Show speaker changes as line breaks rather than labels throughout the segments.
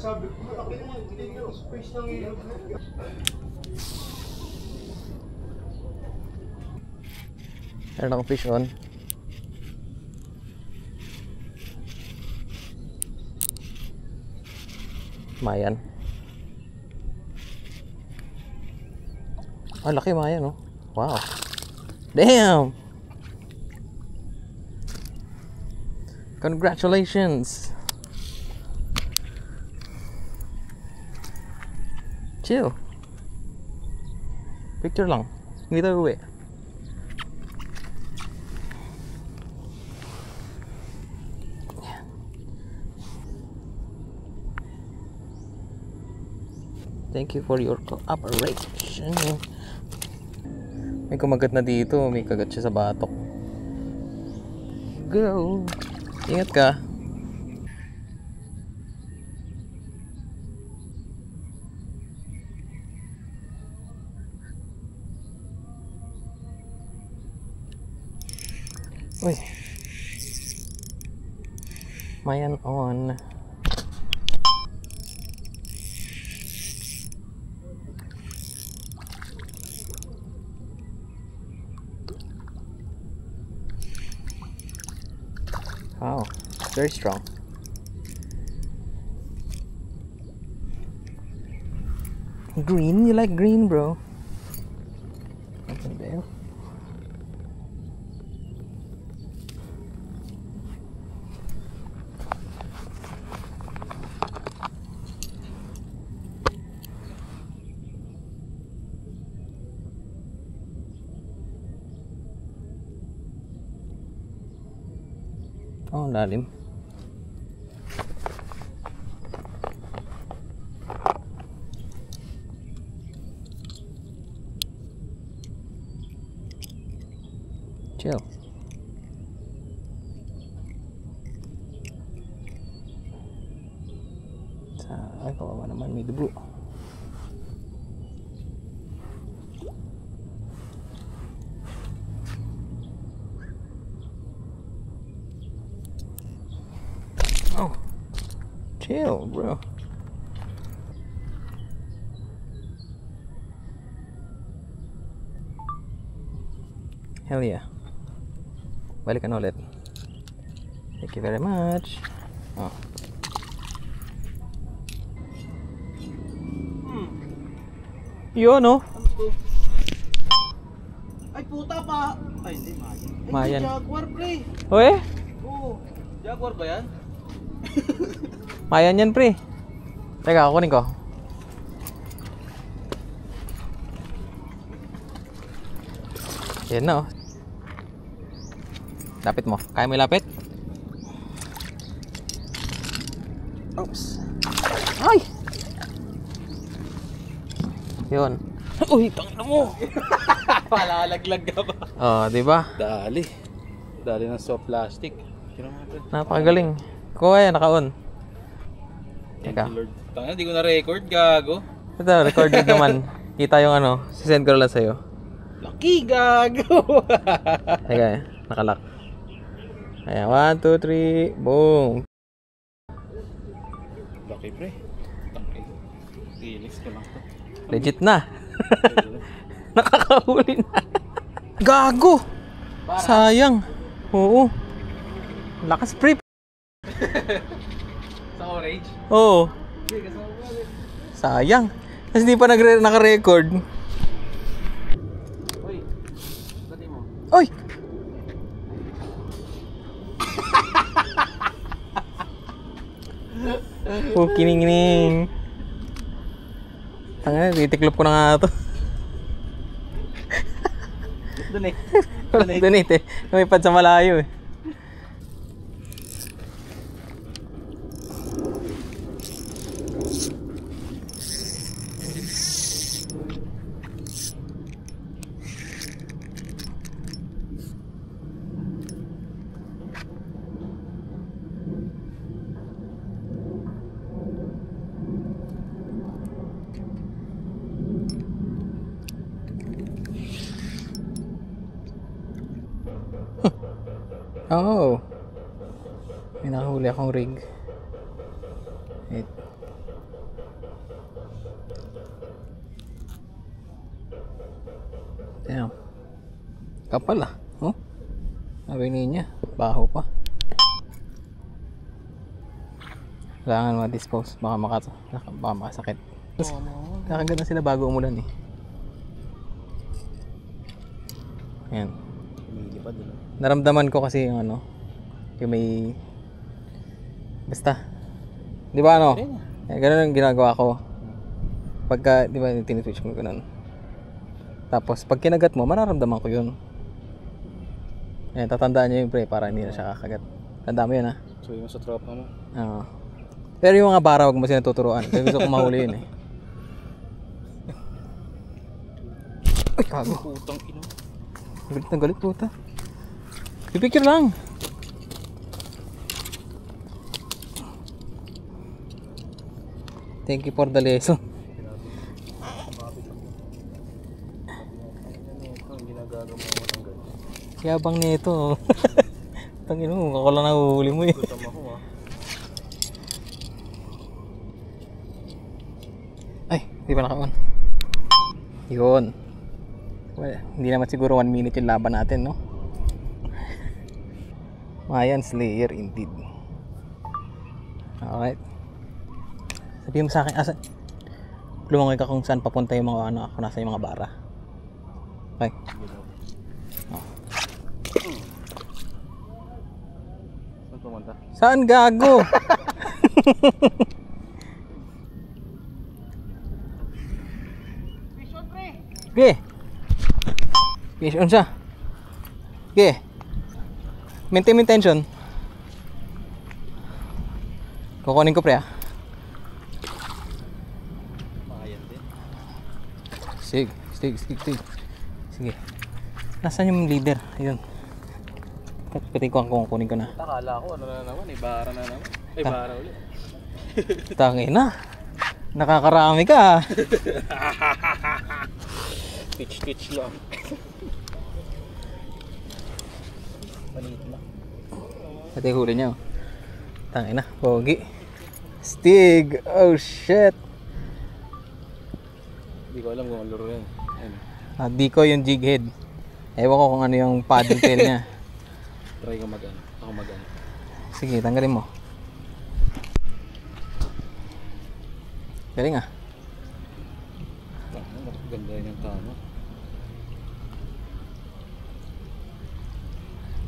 sabi ko, malaki naman, hindi nyo space ng ilog.
Meron akong fish on. Mayan. Ah, laki mayan, oh. Wow. Damn! Congratulations! Chill. Picture lang. Hindi tayo uwi. Thank you for your cooperation. May kumagat na dito. May kagat siya sa batok. Go! Ingat ka. Uy. Mayan on. Wow, very strong. Green? You like green, bro? Nothing there. Oh, lalim. Chill. Ay, kawawa naman, may dugo. Oh, chill, bro. Hell yeah. Balikan ulit. Thank you very much. Oh. Yun, no?
Ay, puta pa! Ay, hindi, Mayan.
Mayan.
Ay, Jaguar, pre.
Uy?
Oo. Jaguar ba yan?
Mayan yan, pre. Teka, kunin ko. Yan na, oh. Lapit mo. Kaya mo ilapit? Oops. Ay! Yun. Uy, tangina mo!
Palalaglag ka ba?
Oh, di ba?
Dali. Dali ng soft plastic.
Napakagaling. Kuha yan, naka-on.
Thank
Teka.
you, Lord. Tangina, di ko na-record, gago.
Ito, recorded naman. Kita yung ano, sisend ko lang sa'yo.
Lucky, gago!
Teka, nakalock. Ayan, 1, 2, 3, boom!
Lucky, pre. Tangina. Ilis ko lang to.
Legit na! Nakakahuli na! Gago! Sayang! Oo. Lakas, pre!
Sa orange?
Oo. Sayang! Kasi di pa naka-record.
Uy, dati mo.
Uy! Oh, kining-kining. Tanga, titiklop ko na nga ito.
Donate.
Donate eh. Lumipad sa malayo eh. Oh, may nakahuli akong rig. Wait. Damn. Kapal ah. Oh. Sabi niya, baho pa. Kailangan ma-dispose. Baka makasakit. Tapos, kakagat na sila bago umulan eh. Ayan.
Lumilipad din.
Naramdaman ko kasi yung ano, yung may... Basta. Di ba ano? Ganun ang ginagawa ko. Pagka, di ba, tinitwitch mo ganun. Tapos, pag kinagat mo, mararamdaman ko yun. Ayan, tatandaan nyo yung pre para hindi na siya kakagat. Tandaan mo yun ha.
So yung sa tropa mo.
Oo. Pero yung mga bara, wag mo sila tuturuan. Kasi gusto ko mahuli yun eh. Ay, kago.
Putang ina.
Galit na galit puta. Pipicture lang. Thank you for the lesson. Yabang nito. Tangin mo, ako lang nahuhuli mo eh.
Gutom ako ah.
Ay, hindi pa naka-on. Yun. Well, hindi naman siguro 1 minute yung laban natin, no? Mayan Slayer indeed. Alright. Sabihin mo sa akin, asa? Lumangoy ka kung saan papunta yung mga ano, ako nasa yung mga bara. Okay. Oh.
Saan pumunta?
Saan gago? Okay. Fish on siya. Okay. Maintain mo yung tension. Kukunin ko pre ah.
Mayan din.
Sige. Sige. Nasaan yung leader? Ayun. Pati ko ang kukunin ko na.
Akala ko ano na naman, ibara na naman. Ay, bara ulit.
Tangin na. Nakakarami ka ah.
Pitch lang. Maliit lang.
Pati huli niya oh. Tangin na. Pogi. Stig. Oh shit.
Hindi ko alam kung ano laro yan. Ayun.
Di ko yung jig head. Ewan ko kung ano yung paddle tail niya.
Try ko mag-ano. Ako mag-ano.
Sige, tanggalin mo. Galing ah.
Ganda yun yung tama.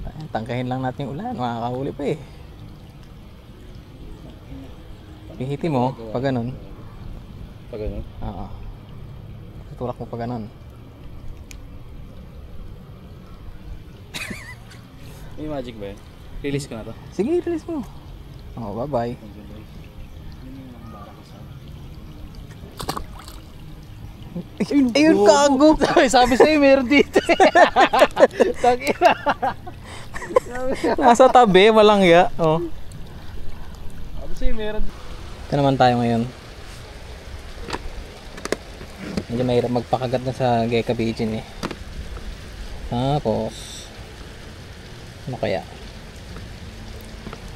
Ayan, tangkahin lang natin yung ulan. Makakahuli pa eh. Pihiti mo pag ganun.
Pag ganun?
Oo. Tutulak mo pag ganun.
May magic ba yun? Release ko na to.
Sige, release mo. Oh, bye-bye. Ayun, kago!
Sabi sa'yo, meron dito.
Nasa tabi, walang ya. Oh.
Sabi sa'yo, meron dito.
Ito naman tayo ngayon. Medyo mahirap magpakagat na sa Gecko Pigeon eh. Tapos, ano kaya?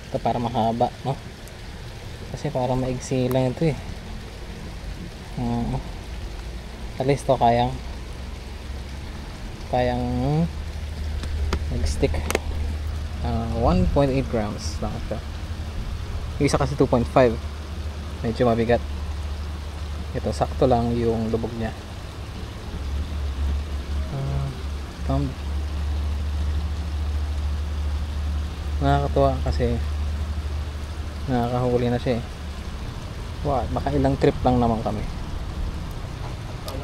Ito para mahaba, no? Kasi para maigsi lang ito eh. At least to kayang mag-stick. 1.8 grams lang ito. Yung isa kasi 2.5. Medyo mabigat. Ito sakto lang yung lubog niya. Nakakatuwa kasi nakakahuli na siya eh. Wow, baka ilang trip lang naman kami.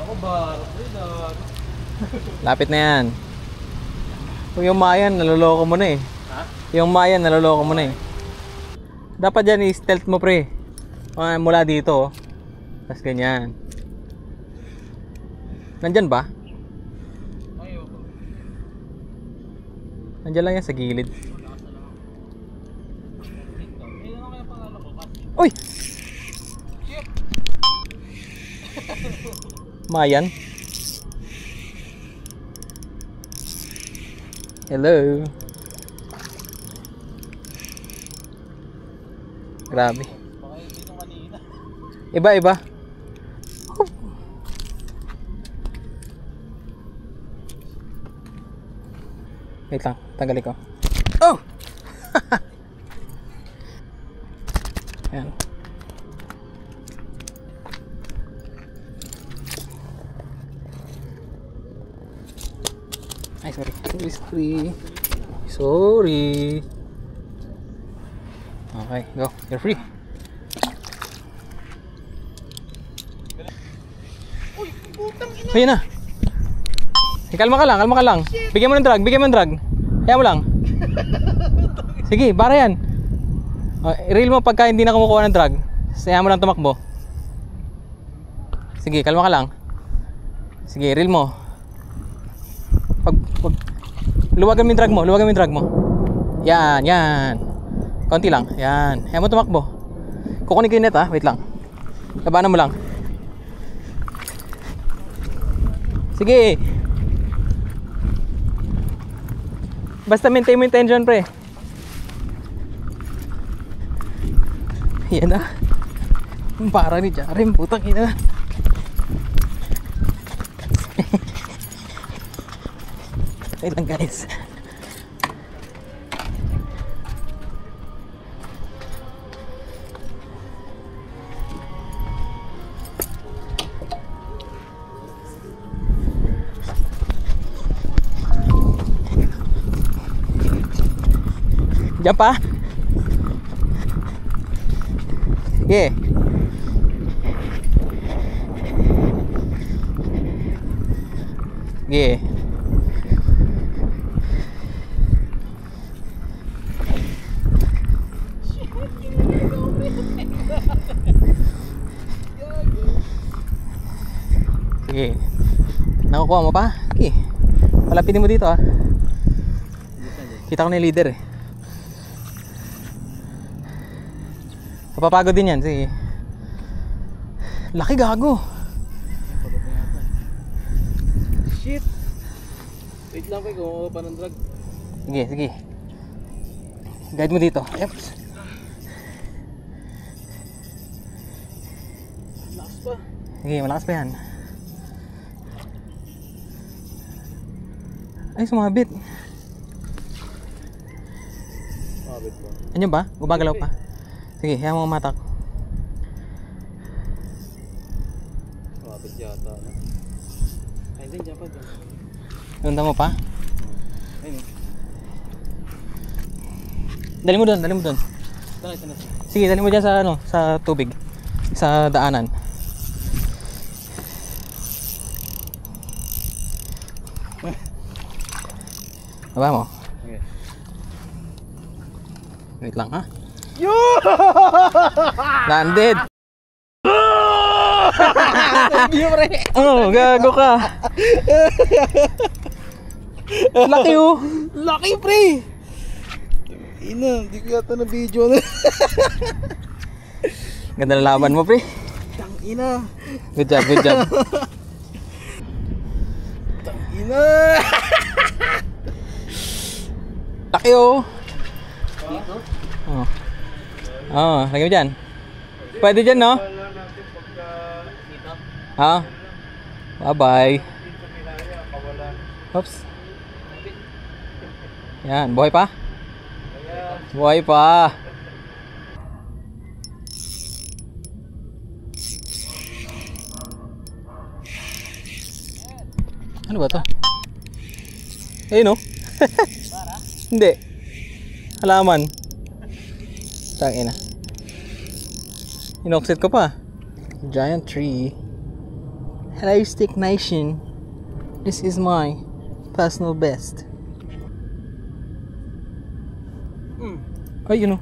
Ako ba?
Lapit na yan. Yung Mayan, naloloko mo na eh.
Ha?
Yung Mayan, naloloko mo na eh. Dapat dyan i-stealth mo pre. Mula dito. Tapos ganyan. Nandyan ba?
Ayoko.
Nandyan lang yan sa gilid. Uy! Mayan. Hello. Grabe.
Baka dito kanina.
Iba. Wait lang, tanggalin ko. Oh! Ayan. Ay, sorry. Okay, go. You're free. Ayun na. Kalma ka lang. Bigyan mo ng drag. Kaya mo lang. Sige, para yan. I-reel mo pagka hindi na kumukuha ng drag. Kaya mo lang tumakbo. Sige, kalma ka lang. Sige, reel mo. Luwagan mo yung drag mo. Yan. Konti lang. Yan. Kaya mo tumakbo. Kukunin ko yung net, ha. Wait lang. Labanan mo lang. Sige. Basta maintain mo yung tension, pre. Yan na. Para ni Jaren, putang ina. Wait lang, guys. Diyan pa? Yeah. Yeah. Sige. Nakukuha mo pa? Sige. Palapitin mo dito, ah. Kita ko na yung leader, eh. Papapagod din yan, sige. Laki, gago.
Shit. Wait lang, kung pa ng drag.
Sige. Guide mo dito. Yep.
Malakas pa.
Sige, malakas pa yan. Ay, sumabit.
Sumabit pa.
Ano ba? Gumagalaw pa? Sige, hayaan mo matak.
Sumabit yata. Ay, hindi, dyan pa.
Ganda mo pa?
Ayun.
Dali mo doon. Sige, dali mo dyan sa, sa tubig. Sa daanan. Aba mo?
Okay.
Wait lang, ha? Landed! Oh, gago ka! Laki, oh!
Laki, pre! Ina, hindi ko yata na video na.
Ganda na laban mo, pre.
Tang ina.
Good job.
Tang ina.
Laki, oh! Lagay mo dyan. Pwede dyan, no? Ha? Bye-bye. Oops. Yan, buhay pa? Buhay pa. Ano ba to? Ayun, no? Hindi. Halaman. Tangina. Inoxid ko pa. Giant tree. Hello, Stick Nation. This is my personal best. Ay, yun o.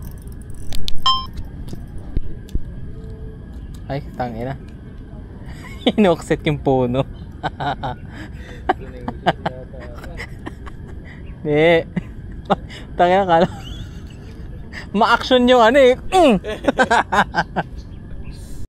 Ay, tangina. Inoxid yung puno. Hindi. Tangina, kala ma-action yung ano, eh.